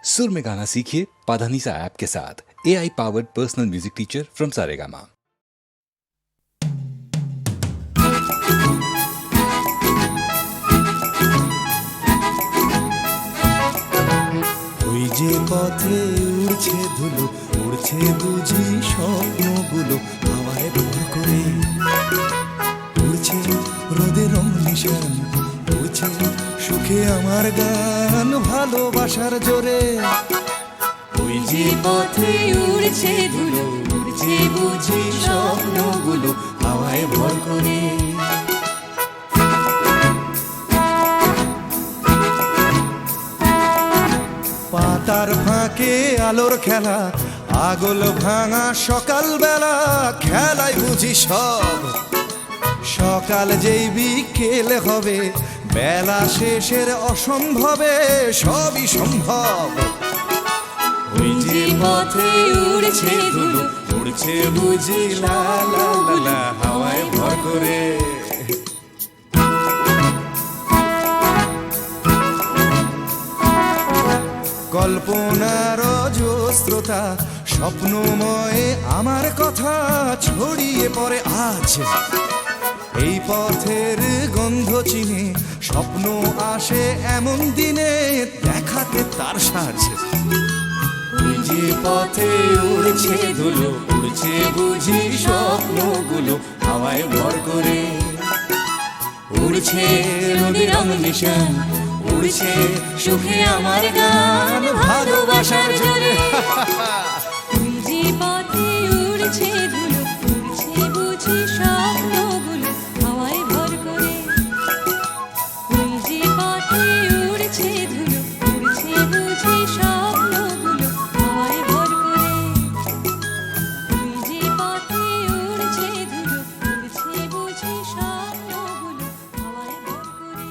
सुर में गाना सीखिए पाधानीसा ऐप के साथ। AI powered personal music teacher from Saregama. ওই যে পথে উড়ছে ধুলো, উড়ছে বুঝি স্বপ্নগুলো হাওয়ায় ভর করে, উড়ছে রোদের রং নিশান, উড়ছে সুখে আমার গান ভালোবাসার জোরে। ওই যে পথে উড়ছে ধুলো, উড়ছে বুঝি স্বপ্নগুলো হাওয়ায় ভর করে। পাতার ফাঁকে আলোর খেলা, আগল ভাঙা সকালবেলা, খেলায় বুঝি সব সকাল যেই বিকেল হবে, বেলা শেষের অসম্ভবে সবই সম্ভব। ওই যে পথে উড়ছে ধুলো, উড়ছে বুঝি লা লা লা লা হাওয়ায় ভর করে। কল্পনার অজস্রতা স্বপ্নময় আমার কথা ছড়িয়ে পড়ে আজ। এই পথের গন্ধ চিনে স্বপ্ন আসে এমন দিনে, দেখাকে তার সাজ। ওই যে পথে উড়ছে ধুলো, উড়ছে বুঝি স্বপ্নগুলো হাওয়ায় ভর করে। উড়ছে নদীর রং নিশান, উড়ছে সুখে আমার গান ভালোবাসার জোরে। ওই যে পথে উড়ছে ধুলো, উড়ছে বুঝি স্বপ্নগুলো হাওয়ায় ভর করে। ওই যে পথে উড়ছে ধুলো, উড়ছে বুঝি স্বপ্নগুলো হাওয়ায় ভর করে। ওই যে পথে উড়ছে ধুলো, উড়ছে বুঝি স্বপ্নগুলো হাওয়ায় ভর করে।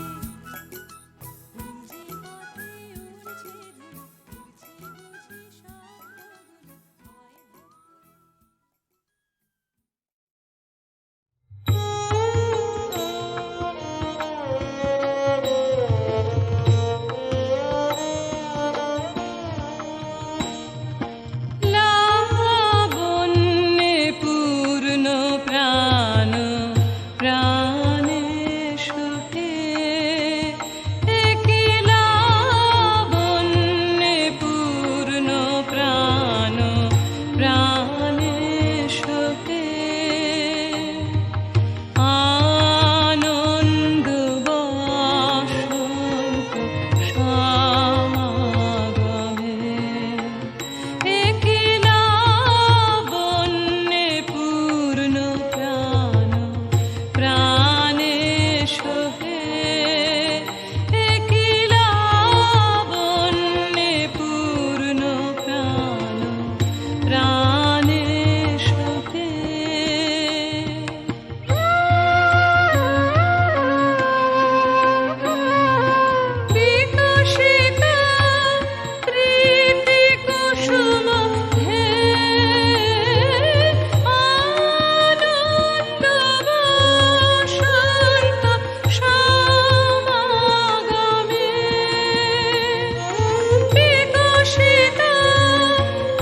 লাবণ্যে পূর্ণ প্রাণ, প্রাণে সুখে। একি লাবণ্যে পূর্ণ প্রাণ, প্রাণে সুখে। আনন্দ বসন্ত সমাগমে। একি লাবণ্যে পূর্ণ প্রাণ, প্রাণে সোহে। একি লাবণ্যে পূর্ণ প্রাণ, প্রাণে সোহে। বিকশিত প্রীতি কুসুম হে, আনন্দ বসন্ত সমাগমে। বিকশিত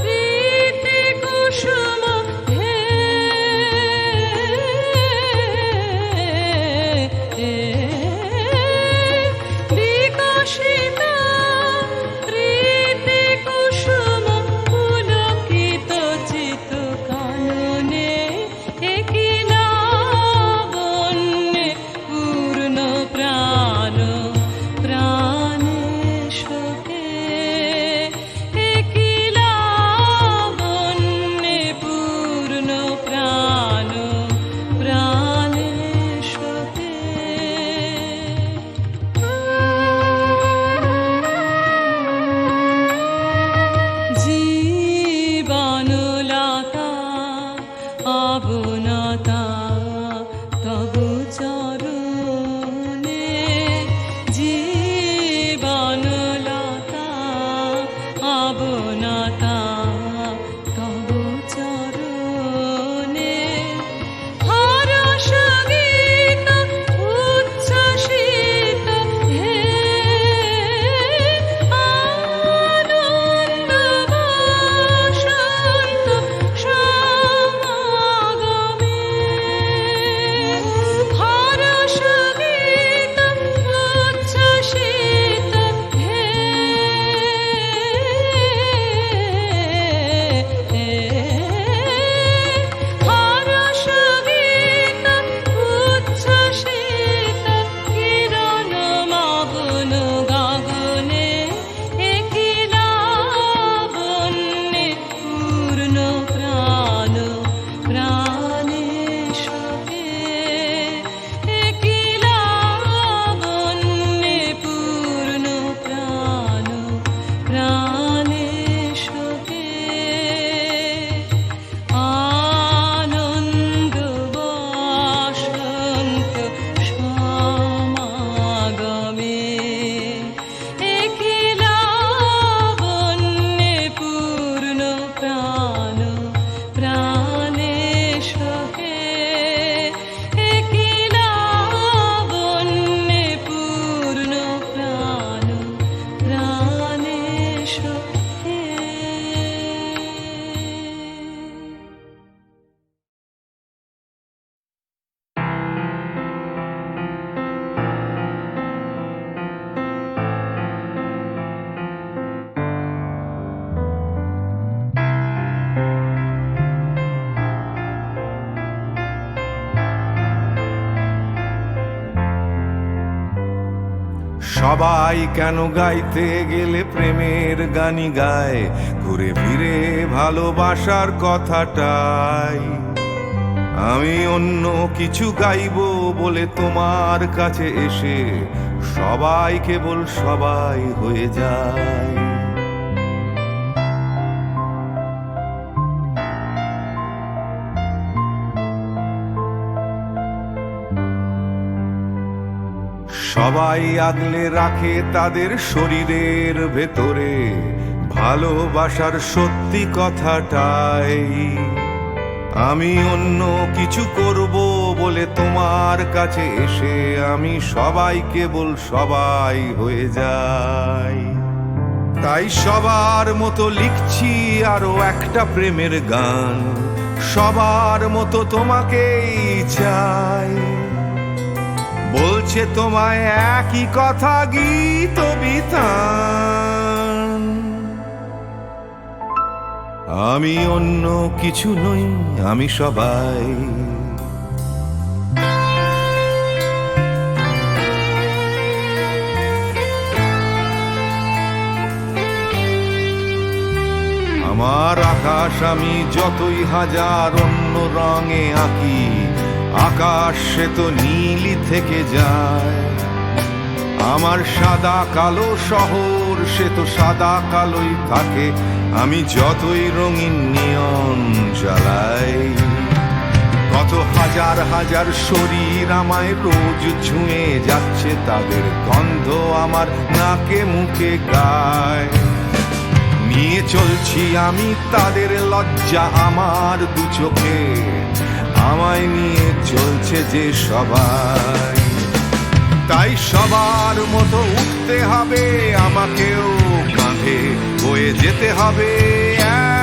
প্রীতি কুসুম হে, বিকশিত প্রীতি কুসুম পুলকিত চিত কাননে। একি লাবণ্যে পূর্ণ প্রাণ, প্রাণে সোহে। একি লাবণ্যে পূর্ণ প্রাণ, প্রাণে সোহে। জীবনলতা অবনতা তবু চরণে। জীবনলতা অবনতা তবু চরণে। হরস গীত উচ্ছ্বসিত হে, আনন্দ প্রাণে সুখে আনন্দ বসন্ত সমাগমে একিলা বন্যে পূর্ণ প্রাণ প্রাণে সুখে একিলা বন্যে পূর্ণ প্রাণ প্রাণে সুখে। সবাই কেন গাইতে গেলে প্রেমের গানি গায়, ঘুরে ফিরে ভালোবাসার কথাটাই। আমি অন্য কিছু গাইবো বলে তোমার কাছে এসে সবাই কেবল সবাই হয়ে যায়। সবাই আগলে রাখে তাদের শরীরের ভেতরে ভালোবাসার সত্যি কথাটাই। আমি অন্য কিছু করব বলে তোমার কাছে এসে আমি সবাই কেবল সবাই হয়ে যাই। তাই সবার মতো লিখছি আরো একটা প্রেমের গান, সবার মতো তোমাকেই চাই। বলছে তোমায় একই কথা গীত বিতান। আমি অন্য কিছু নই, আমি সবাই। আমার আকাশ আমি যতই হাজার অন্য রঙে আঁকি, আকাশ সে তো নীলই থেকে যায়। আমার সাদা কালো শহর সে তো সাদা কালোই থাকে, আমি যতই রঙিন নিয়ন জ্বালাই। কত হাজার হাজার শরীর আমায় রোজ ছুঁয়ে যাচ্ছে, তাদের গন্ধ আমার নাকে মুখে গায়। নিয়ে চলছি আমি তাদের লজ্জা আমার দু চোখে, আমায় নিয়ে চলছে যে সবাই। তাই সবার মতো উঠতে হবে আমাকেও, কাঁধে বয়ে যেতে হবে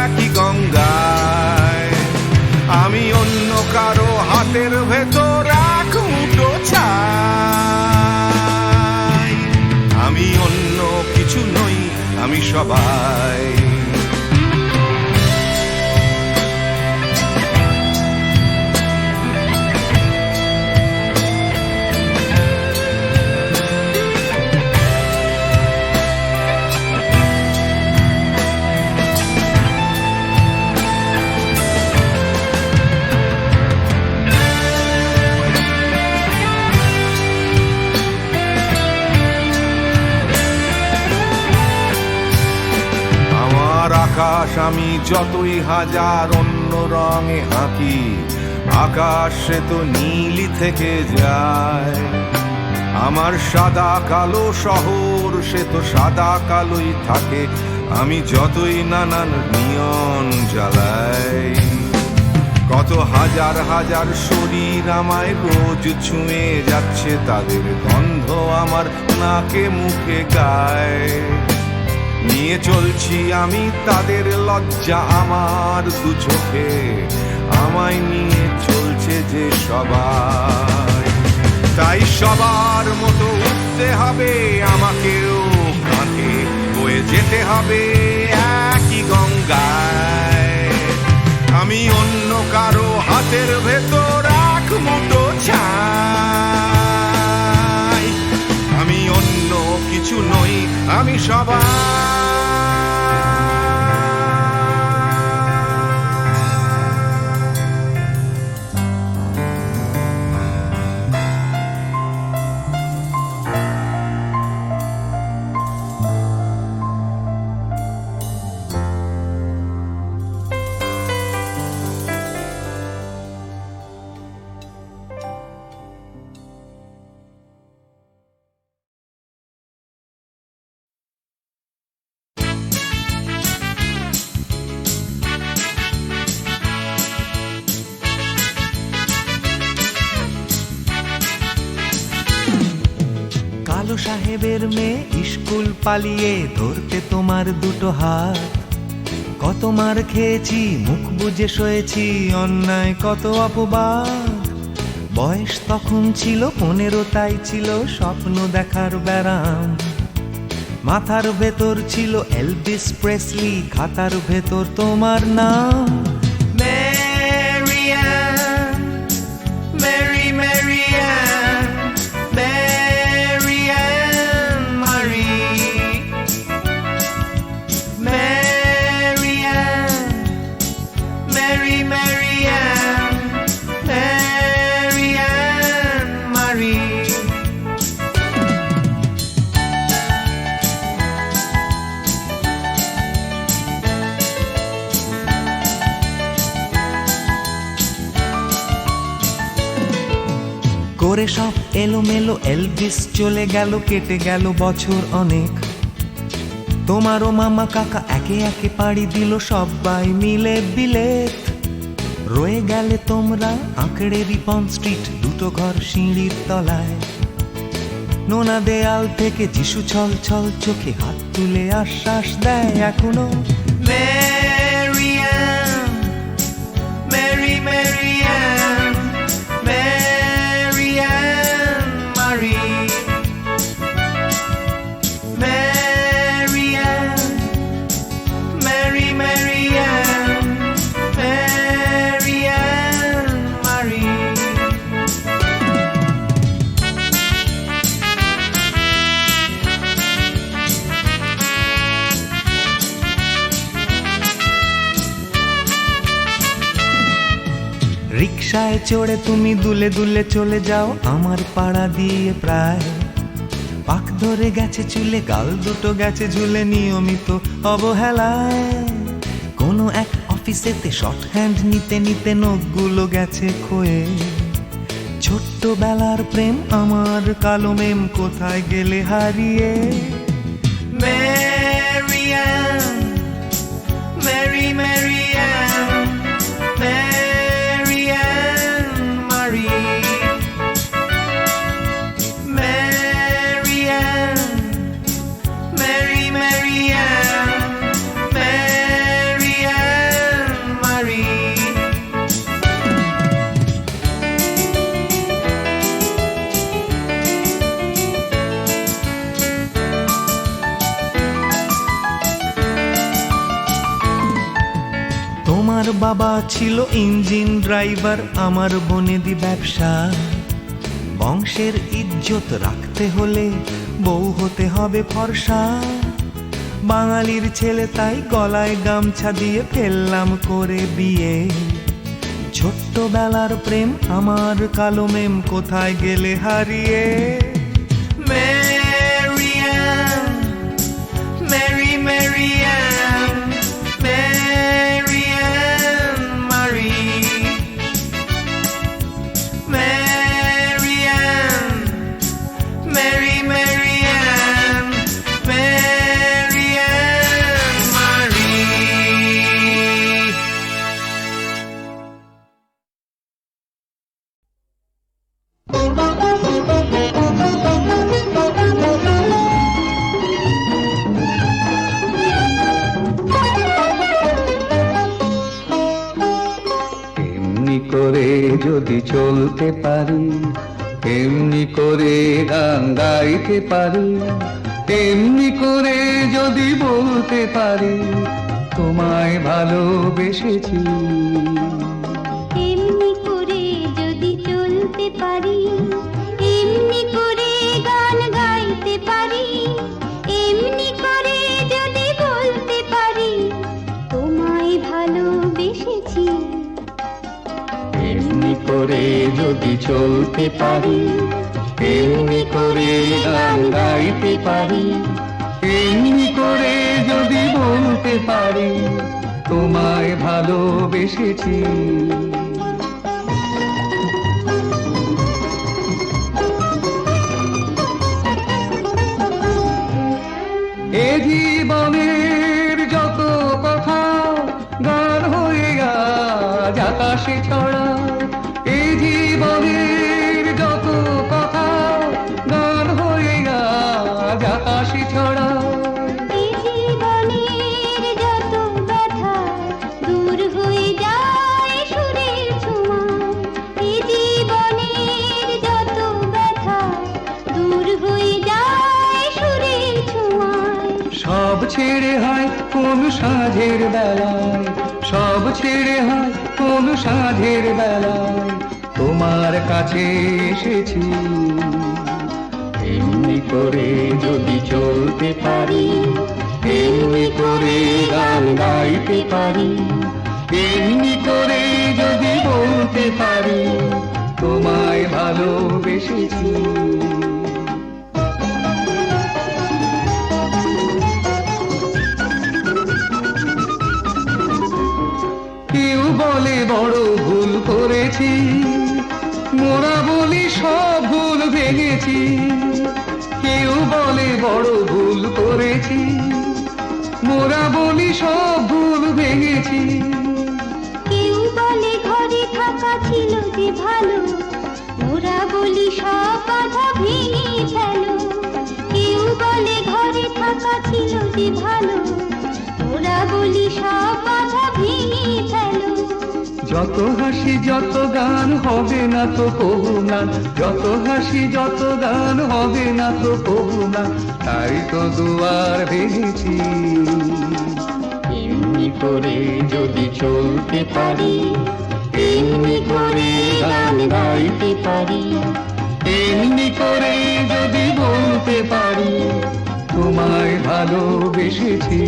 একই গঙ্গায়। আমি অন্য কারো হাতের ভেতর এক মুঠো ছাই। আমি অন্য কিছু নই, আমি সবাই। আকাশ আমি যতই হাজার অন্য রঙে আঁকি, আকাশ সে তো নীলই থেকে যায়। আমার সাদা কালো শহর সে তো সাদা কালোই থাকে, আমি যতই নানান নিয়ন জ্বালাই। কত হাজার হাজার শরীর আমায় রোজ ছুঁয়ে যাচ্ছে, তাদের গন্ধ আমার নাকে মুখে গায়। নিয়ে চলছি আমি তাদের লজ্জা আমার দু চোখে, আমায় নিয়ে চলছে যে সবাই। তাই সবার মতো উঠতে হবে আমাকেও, কাঁধে বয়ে যেতে হবে একই গঙ্গায়। আমি অন্য কারো হাতের ভেতর এক মুঠো ছাই। আমি অন্য কিছু নই, আমি সবাই। সাহেবের মেয়ে স্কুল পালিয়ে ধরতে তোমার দুটো হাত। কত মার খেয়েছি, মুখ বুজে সয়েছি, অন্যায় কত অপবাদ। বয়স তখন ছিল 15, তাই ছিল স্বপ্ন দেখার ব্যারাম। মাথার ভেতর ছিল এলভিস প্রেসলি, খাতার ভেতর তোমার নাম। Marianne, Mary Marianne, Marianne Marie, Marianne, Mary Marianne, Marianne Marie. করে সব এলোমেলো এলভিস চলে গেল, কেটে গেল বছর অনেক। তোমারও মামা কাকা একে একে পাড়ি দিল, সবাই মিলে বিলেত। রয়ে গেলে তোমরা আঁকড়ে রিপন স্ট্রিট, দুটো ঘর সিঁড়ির তলায়। নোনা দেয়াল থেকে যিশু ছল ছল চোখে হাত তুলে আশ্বাস দেয় এখনো। Marianne, Mary Marianne, Marianne Marie, Marianne, Mary Marianne, Marianne Marie. রিকশায় চড়ে তুমি দুলে দুলে চলে যাও আমার পাড়া দিয়ে প্রায়। পাক ধরে গেছে চুলে, গাল দুটো গেছে ঝুলে, নিয়মিত অবহেলায়। কোনো এক অফিসেতে শর্ট হ্যান্ড নিতে নিতে নখগুলো গেছে ক্ষয়ে। ছোট্টবেলার প্রেম আমার কালো মেম, কোথায় গেলে হারিয়ে। Marianne, Mary Marianne, Marianne Marie, Marianne, Mary Marianne, Marianne Marie. তোমার বাবা ছিল ইঞ্জিন ড্রাইভার, আমার বনেদি ব্যবসা। বংশের ইজ্জত রাখতে হলে বউ হতে হবে ফর্সা। বাঙালির ছেলে তাই গলায় গামছা দিয়ে ফেললাম করে বিয়ে। ছোট্টবেলার প্রেম আমার কালো মেম, কোথায় গেলে হারিয়ে। Marianne, Mary Marianne, Marianne Marie, Marianne, Mary Marianne, Marianne Marie. এমনি করে যদি চলতে পারি, এমনি করে গান গাইতে পারি, এমনি করে যদি বলতে পারি তোমায় ভালোবেসেছি। এমনি করে যদি চলতে পারি, এমনি করে গান গাইতে পারি, এমনি করে যদি বলতে পারি তোমায় ভালোবেসেছি। এমনি করে যদি চলতে পারি, এমনি করে গান গাইতে পারি, এমনি করে যদি বলতে পারি তোমায় ভালোবেসেছি। এ জীবনের যত কথা গান হয়ে আজ আকাশে ছড়া, এ জীবনের যত কথা গান হয়ে কোন সাঁঝের বেলায়, সব ছেড়ে হয় কোন সাঁঝের বেলায় তোমার কাছে এসেছি। এমনি করে যদি চলতে পারি, এমনি করে গান গাইতে পারি, এমনি করে যদি বলতে পারি তোমায় ভালোবেসেছি। কেউ বলে বড় ভুল করেছি, মোরা বলি সব ভুল ভেঙেছি। কেউ বলে বড় ভুল করেছি, মোরা বলি সব ভুল ভেঙেছি। কেউ বলে ঘরে থাকা ছিল যে ভালো, ওরা বলি সব বাধা ভেঙে ফেলো। কেউ বলে ঘরে থাকা ছিল যে ভালো, ওরা বলি সব বাধা ভেঙে ফেলো। যত হাসি যত গান হবে না তো কবু না, যত হাসি যত গান হবে না তো কবু না, তাই তো দুয়ার ভেঙেছি। এমনি করে যদি চলতে পারি, এমনি করে গান গাইতে পারি, এমনি করে যদি বলতে পারি তোমায় ভালোবেসেছি।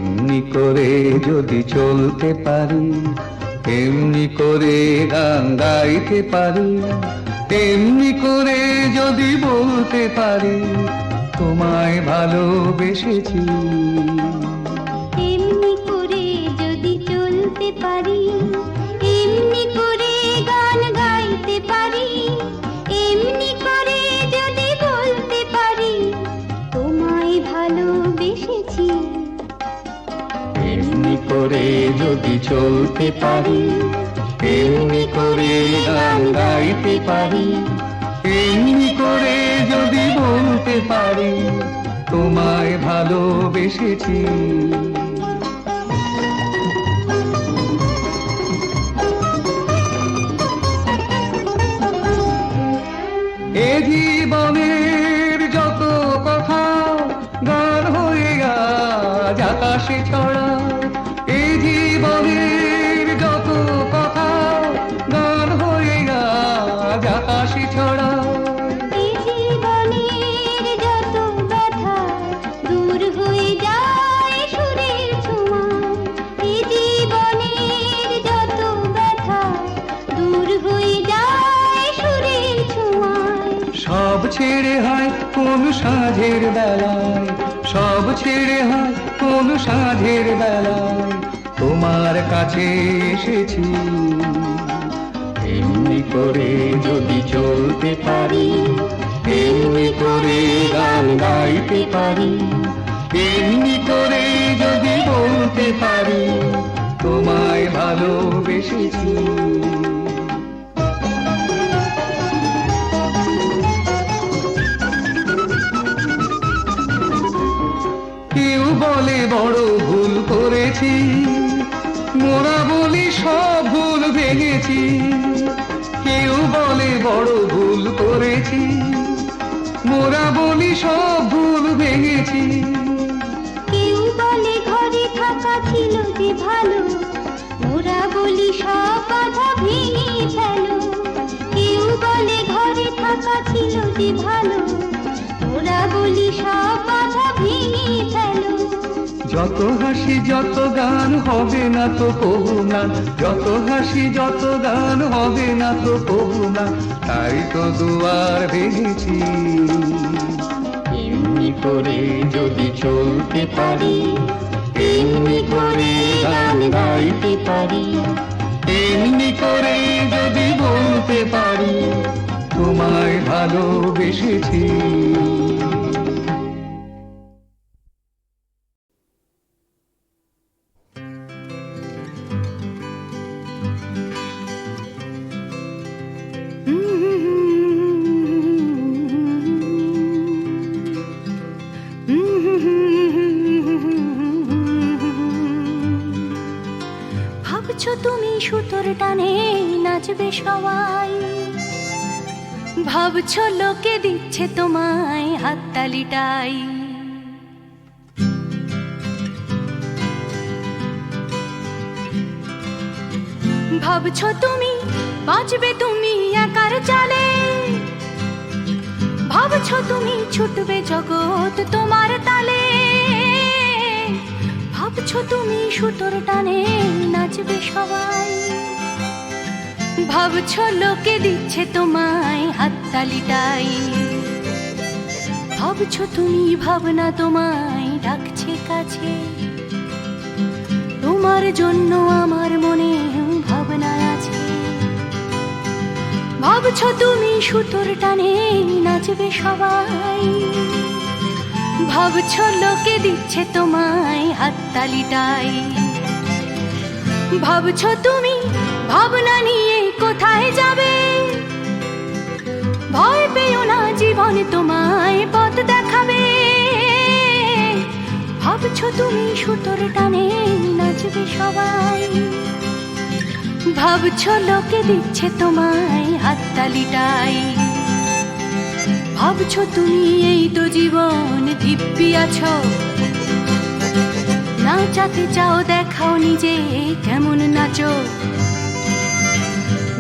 এমনি করে যদি চলতে পারি, এমনি করে গান গাইতে পারি, এমনি করে যদি বলতে পারি তোমায় ভালোবেসেছি। এমনি করে যদি চলতে পারি, এমনি করে গান গাইতে পারি, এমনি করে যদি বলতে পারি তোমায় ভালোবেসেছি। এমনি করে যদি চলতে পারি, এমনি করে গান গাইতে পারি, এমনি করে যদি বলতে পারি তোমায় ভালোবেসেছি। এ জীবনের যত কথা গান হয়ে আজ আকাশে ছড়া, এ জীবনের যত কথা গান হয়ে আজ আকাশে ছড়া। এই জীবনের যত ব্যথা দূর হয়ে যায় সুরের ছোঁয়ায়, এই জীবনের যত ব্যথা দূর হয়ে যায় সুরের ছোঁয়ায়। সব ছেড়ে হয় কোন সাঁঝের বেলায়, সব ছেড়ে হয় কোন সাঁঝের বেলায় তোমার কাছে এসেছি। এমনি করে যদি চলতে পারি, এমনি করে গান গাইতে পারি, এমনি করে যদি বলতে পারি তোমায় ভালোবেসেছি। কেউ বলে বড় ভুল করেছি, মোরা বলি সব ভুল ভেঙেছি। কেউ বলে বড় ভুল করেছি, মোরা বলি সব ভুল ভেঙেছি। কেউ বলে ঘরে থাকা ছিল যে ভালো, ওরা বলি সব বাধা ভেঙে ফেলো। কেউ বলে ঘরে থাকা ছিল যে ভালো, ওরা বলি সব বাধা ভেঙে ফেলো। যত হাসি যত গান হবে না তো কবু না, যত হাসি যত গান হবে না তো কবু না, তাই তো দুয়ার ভেঙেছি। এমনি করে যদি চলতে পারি, এমনি করে গান গাইতে পারি, এমনি করে যদি বলতে পারি তোমায় ভালোবেসেছি। সুতোর টানে নাচবে সবাই। ভাবছো লোকে দিচ্ছে তোমায় হাততালিটাই। ভাবছো তুমি বাঁচবে তুমি একার চালে। ভাবছো তুমি ছুটবে জগৎ তোমার তালে। ভাবছো তুমি সুতোর টানে নাচবে সবাই। ভাবছো লোকে দিচ্ছে তোমায় হাততালিটাই। ভাবছো তুমি ভাবনা তোমায় ডাকছে কাছে। তোমার জন্য আমার মনে ভাবনা আছে। ভাবছো তুমি সুতোর টানে নাচবে সবাই। ভাবছো লোকে দিচ্ছে তোমায় হাততালিটাই। ভাবছো তুমি ভাবনা নিয়ে কোথায় যাবে। ভয় পেও না জীবন তোমায় পথ দেখাবে। ভাবছো তুমি সুতোর টানে নাচবে সবাই। ভাবছো লোকে দিচ্ছে তোমায় হাততালিটাই। ভাবছো তুমি এই তো জীবন দিব্যি আছো। নাচাতে চাও দেখাও নিজে কেমন নাচো।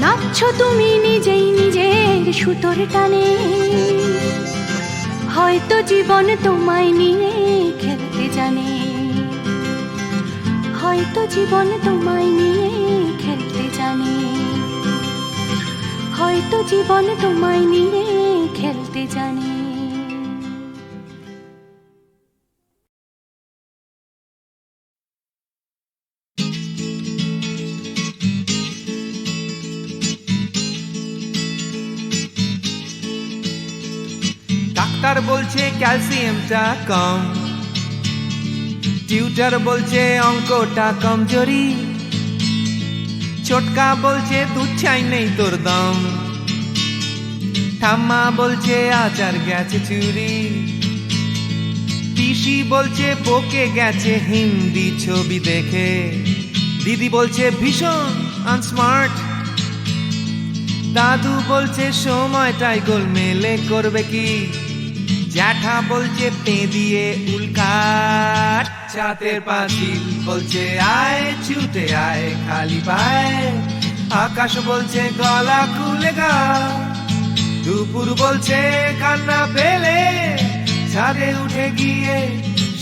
নাচছো তুমি নিজেই নিজের সুতোর টানে। হয়তো জীবন তোমায় নিয়ে খেলতে জানে। হয়তো জীবন তোমায় নিয়ে খেলতে জানে। হয়তো জীবন তোমায় নিয়ে খেলতে জানে। ডাক্তার বলছে ক্যালসিয়ামটা কম, টিউটার বলছে অঙ্কটা কমজোরি, ছোটকা বলছে দুধ চাই নেই তোর দম, ঠাম্মা বলছে আচার গেছে চুরি, পিসি বলছে বকে গেছে হিন্দি ছবি দেখে, দিদি বলছে ভীষণ আনস্মার্ট, দাদু বলছে সময়টাই গোলমেলে করবে কি, জ্যাঠা বলছে পে দিয়ে উল্কাট, চাতের পাঁচিল বলছে আয় ছুটে আয় খালি পায়, আকাশ বলছে গলা খুলে গা, দুপুর বলছে কান্না পেলে ছাদে উঠে গিয়ে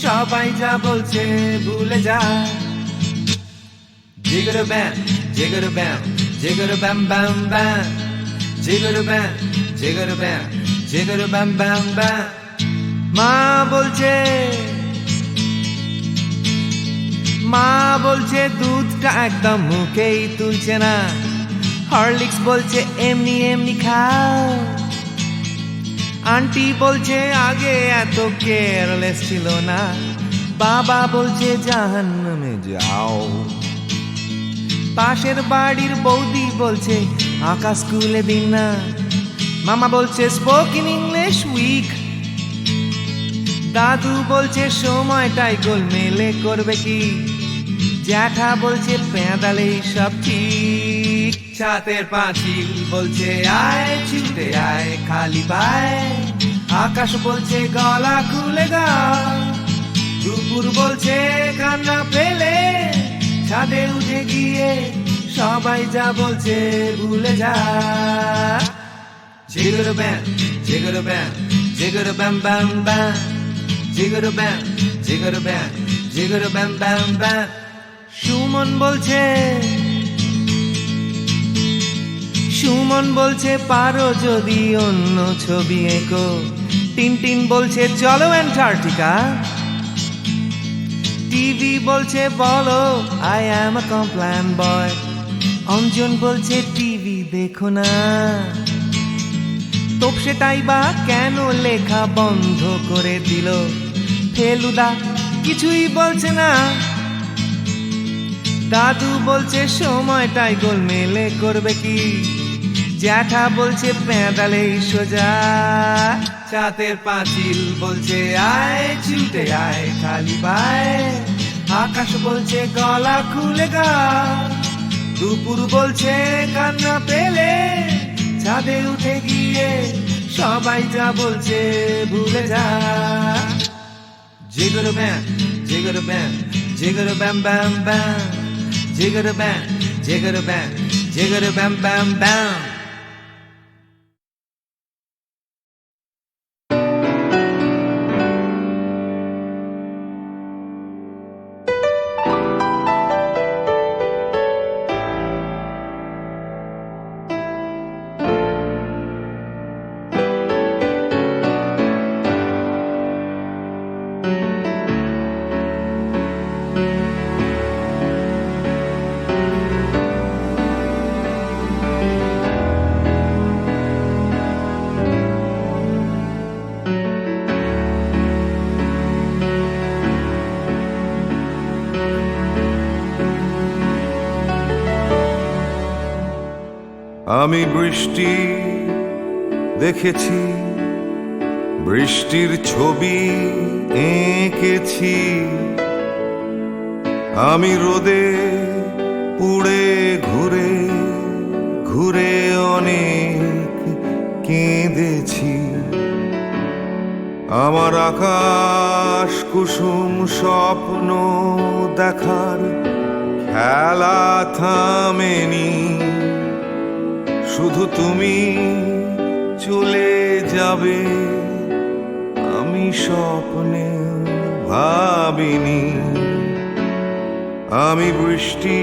সবাই যা বলছে ভুলে যা। জিগর ব্যাম জিগর ব্যাম জিগর ব্যাম ব্যাম ব্যাম, জিগর ব্যাম জিগর ব্যাম জিগর ব্যাম ব্যাম ব্যাম। মা বলছে দুধটা একদম মুখেই তুলছে না, হরলিক্স বলছে এমনি এমনি খাও, আন্টি বলছে আগে এত কেয়ারলেস ছিল না, বাবা বলছে জাহান্নামে যাও, পাশের বাড়ির বৌদি বলছে আকাশ স্কুলে দিন না, মামা বলছে স্পোকেন ইংলিশ উইক, দাদু বলছে সময়টাই গোলমেলে করবে কি, জ্যাঠা বলছে পেঁদালেই সব ঠিক, ছাতের পাঁচিল বলছে আয় ছুটে আয় খালি পায়, আকাশ বলছে গলা খুলে গা, দুপুর বলছে কান্না পেলে ছাদে উঠে গিয়ে সবাই যা বলছে ভুলে যা। জিগর ব্যাম জিগর ব্যাম জিগর ব্যাম ব্যাম ব্যাম, জিগর ব্যাম জিগর ব্যাম জিগর ব্যাম ব্যাম ব্যাম। সুমন বলছে পারো যদি অন্য ছবি এঁকো, টিনটিন বলছে চলো অ্যান্টার্কটিকা, টিভি বলছে বলো আই অ্যাম আ কমপ্ল্যান বয়, অঞ্জন বলছে টিভি দেখো না, তোপসেটাই বা কেন লেখা বন্ধ করে দিল, ফেলুদা কিছুই বলছে না, দাদু বলছে সময়টাই গোলমেলে করবে কি, জ্যাঠা বলছে পেঁদালেই সোজা, ছাতের পাঁচিল বলছে আয় ছুটে আয় খালি পায়, আকাশ বলছে গলা খুলে গা, দুপুর বলছে কান্না পেলে ছাদে উঠে গিয়ে সবাই যা বলছে ভুলে যা। Jigger band, jigger band, jigger bam bam bam, jigger band, jigger band, jigger bam bam bam. আমি বৃষ্টি দেখেছি, বৃষ্টির ছবি এঁকেছি। আমি রোদে পুড়ে ঘুরে ঘুরে অনেক কেঁদেছি। আমার আকাশ কুসুম স্বপ্ন দেখার খেলা থামেনি। শুধু তুমি চলে যাবে আমি স্বপ্নে ভাবিনি। আমি বৃষ্টি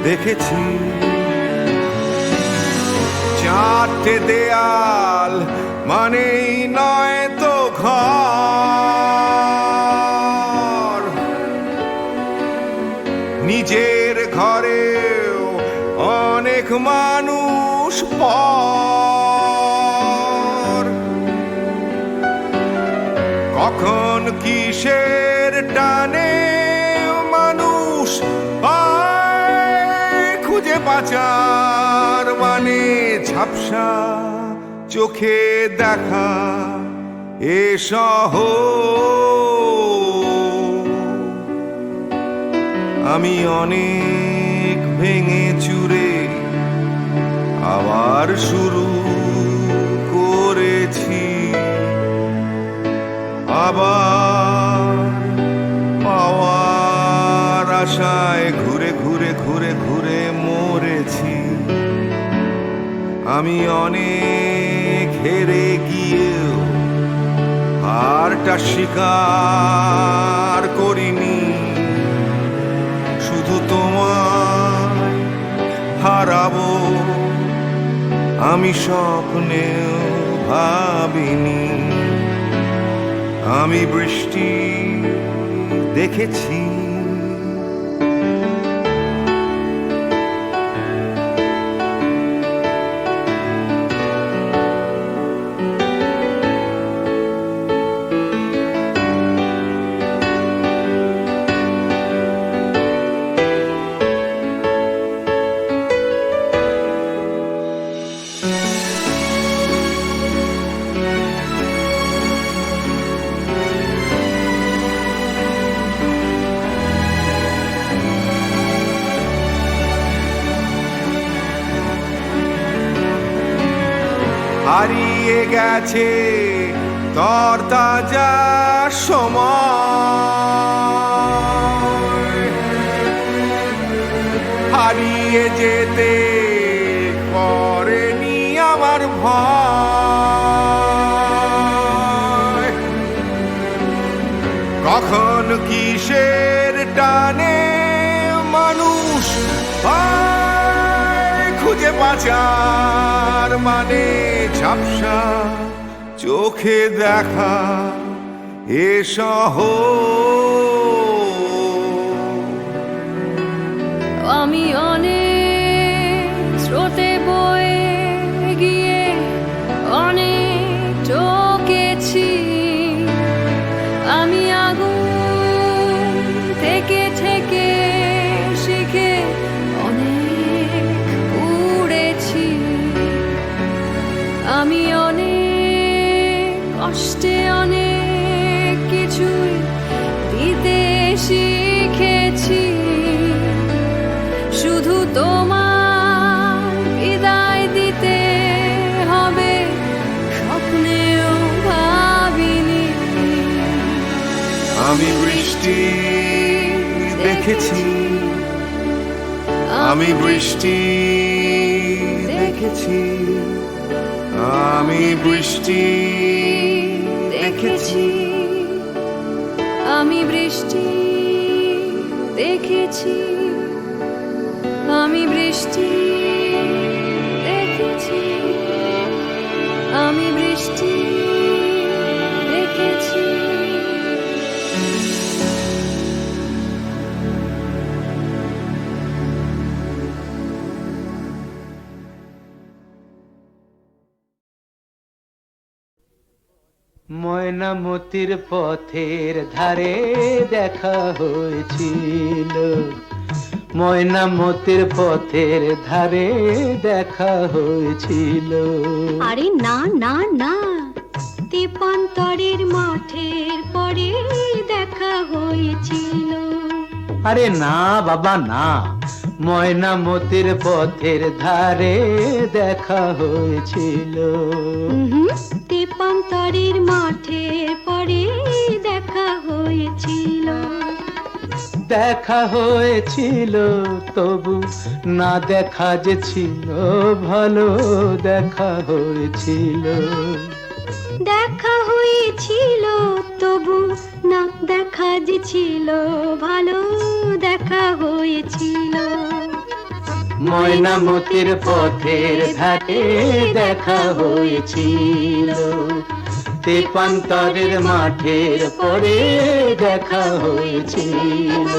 দেখেছি, চারটে দেয়াল মানেই নয় তো ঘর। নিজের ঘরেও অনেক মানুষ পর। কখন কিসের টানে মানুষ পায় খুঁজে বাঁচার মানে ঝাপসা চোখে দেখা এ শহর। আমি অনেক ভেঙে চুরে আবার শুরু করেছি। আবার পাওয়ার আশায় ঘুরে ঘুরে ঘুরে ঘুরে মরেছি। আমি অনেক হেরে গিয়েও হারটা স্বীকার করিনি। শুধু তোমায় হারাবো আমি স্বপ্নেও ভাবিনি। আমি বৃষ্টি দেখেছি। হারিয়ে গেছে তরতাজা সময়। হারিয়ে যেতে করেনি আমার ভয়। কখন কিসের টানে মানুষ পায় খুঁজে বাঁচার মানে ঝাপসা চোখে দেখা এ শহর। আমি অনেক স্রোতে বয়ে গিয়ে অনেক টকেছি। আমি আগুন থেকে থেকে শিখে অনেক উড়েছি। আমি অনেক কষ্টে অনেক কিছুই দিতে শিখেছি। শুধু আমি বৃষ্টি দেখেছি, আমি বৃষ্টি দেখেছি, আমি বৃষ্টি দেখেছি। আমি বৃষ্টি দেখেছি, আমি বৃষ্টি দেখেছি, আমি বৃষ্টি দেখেছি। ময়নামতির পথের ধারে দেখা হয়েছিল, ময়নামতির পথের ধারে দেখা হয়েছিল। আরে না না না, তেপান্তরের মাঠের পরে দেখা হয়েছিল। আরে না বাবা না, ময়নামতির পথের ধারে দেখা হয়েছিল। তেপান্তরের মাঠের পরে দেখা হয়েছিল। দেখা হয়েছিল তবু না দেখা যে ছিল ভালো, দেখা হয়েছিল। দেখা হয়েছিল তবু না দেখা যে ছিল ভালো, দেখা হয়েছিল। ময়নামতির পথের ধারে দেখা হয়েছিল, তেপান্তরের মাঠের পরে দেখা হয়েছিল।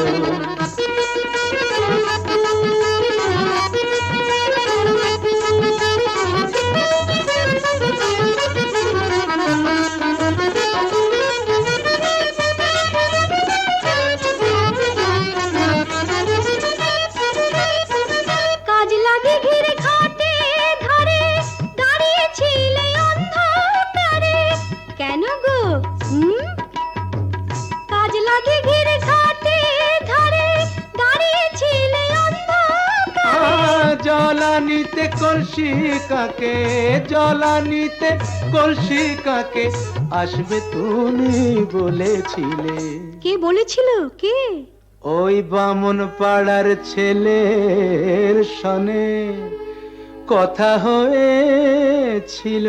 জলানিতে কলসি কাকে, জলানিতে কলসি কাকে আসবে তুমি বলেছিলে। কে বলেছিল? কে? ওই বামন পাড়ার ছেলের সনে কথা হয়েছিল।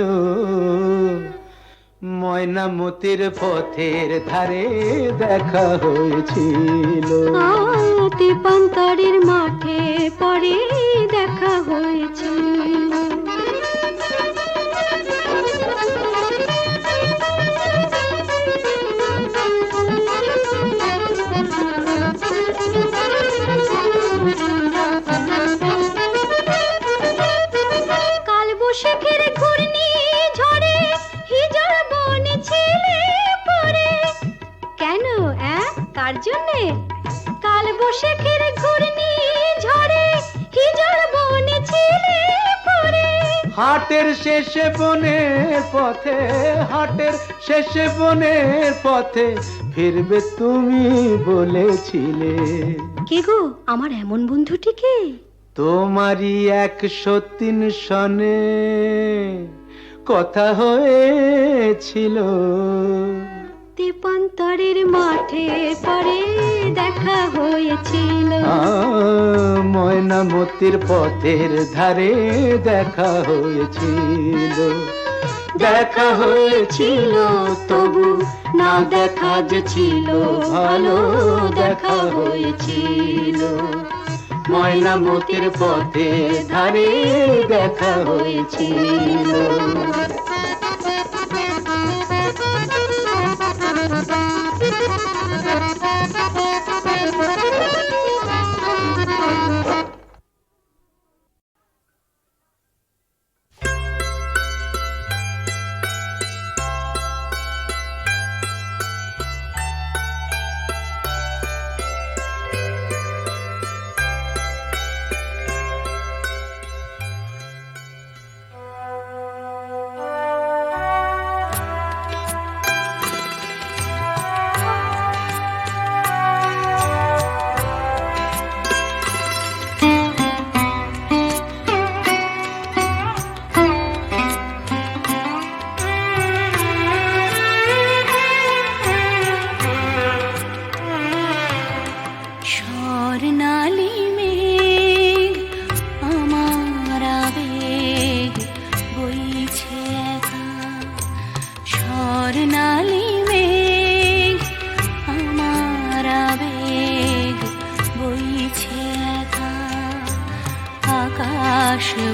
ময়নামতির পথের ধারে দেখা হয়েছিল। তেপান্তরের মাঠে পরে দেখা হয়েছিল। কালবৈশাখীর ঘূর্ণি ঝড়ে হিজড় বনে ছেলে পড়ে। কেন? কার জন্যে? কালবৈশাখীর ঘূর্ণি ঝড়ে হিজড় বনে ছেলে পড়ে। হাটের শেষে বনের পথে, হাটের শেষে বনের পথে ফিরবে তুমি বলেছিলে। কে গো আমার এমন বন্ধুটিকে? তোমারই 103 সনে কথা হয়েছিল। তেপান্তরের মাঠে পরে দেখা হয়েছিল। ময়নামতির পথের ধারে দেখা হয়েছিল। দেখা হয়েছিল তবু না দেখা যে ছিল ভালো, দেখা হয়েছিল। ময়নামতির পথের ধারে দেখা হয়েছিল।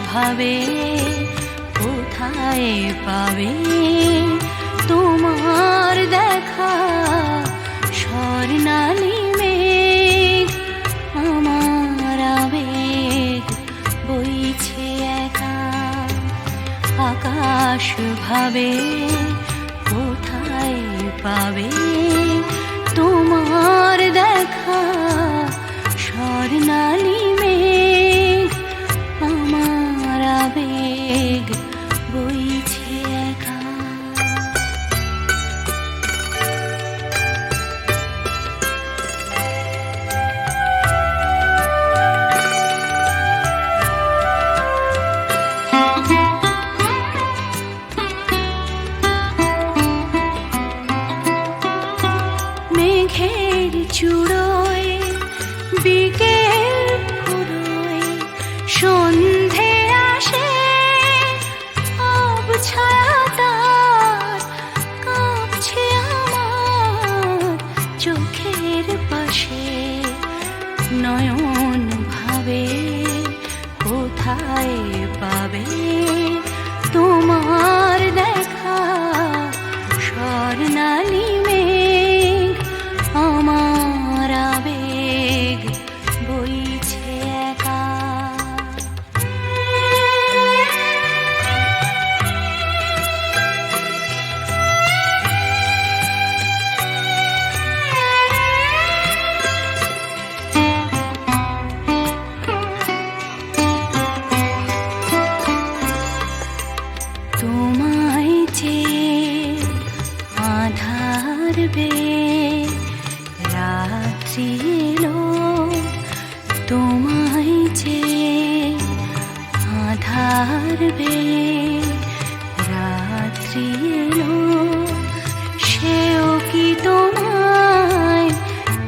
ভাবে কোথায় পাবে তোমার দেখা স্বর্ণালী মেঘ আমার আবেগ বইছে একা আকাশ ভাবে কোথায় পাবে তোমার দেখা স্বর্ণালী মেঘ আমার আবেগ বইছে একা মেঘের চূড়োয় বিকেল ফুরোয় সন্ধে আসে আবছায়া তার কাঁপছে আমার চোখের পাশে নয়ন ভাবে কোথায় পাবে তোমার দেখা স্বর্ণালী মেঘ আমার আবেগ বইছে একা তোমায় যে আধার বে রাত্রি এলো তোমায় যে আধার বে রাত্রি এলো সেও কি তোমায়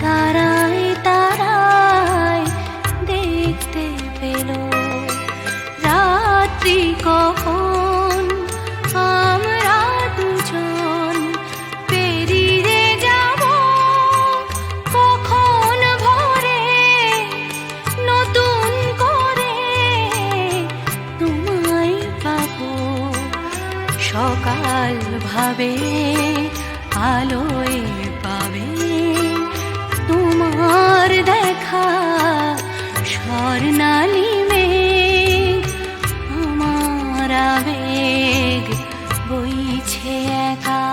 তারায় তারায় দেখতে পেল রাত্রি কখন আমরা দুজন পেরিয়ে যাব কখন ভোরে নতুন করে তোমায় পাবো সকাল ভাবে আলোয় পাবে তোমার দেখা স্বর্ণালী মেঘ আমার আবেগ বইছে একা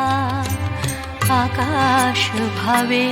আকাশ ভাবে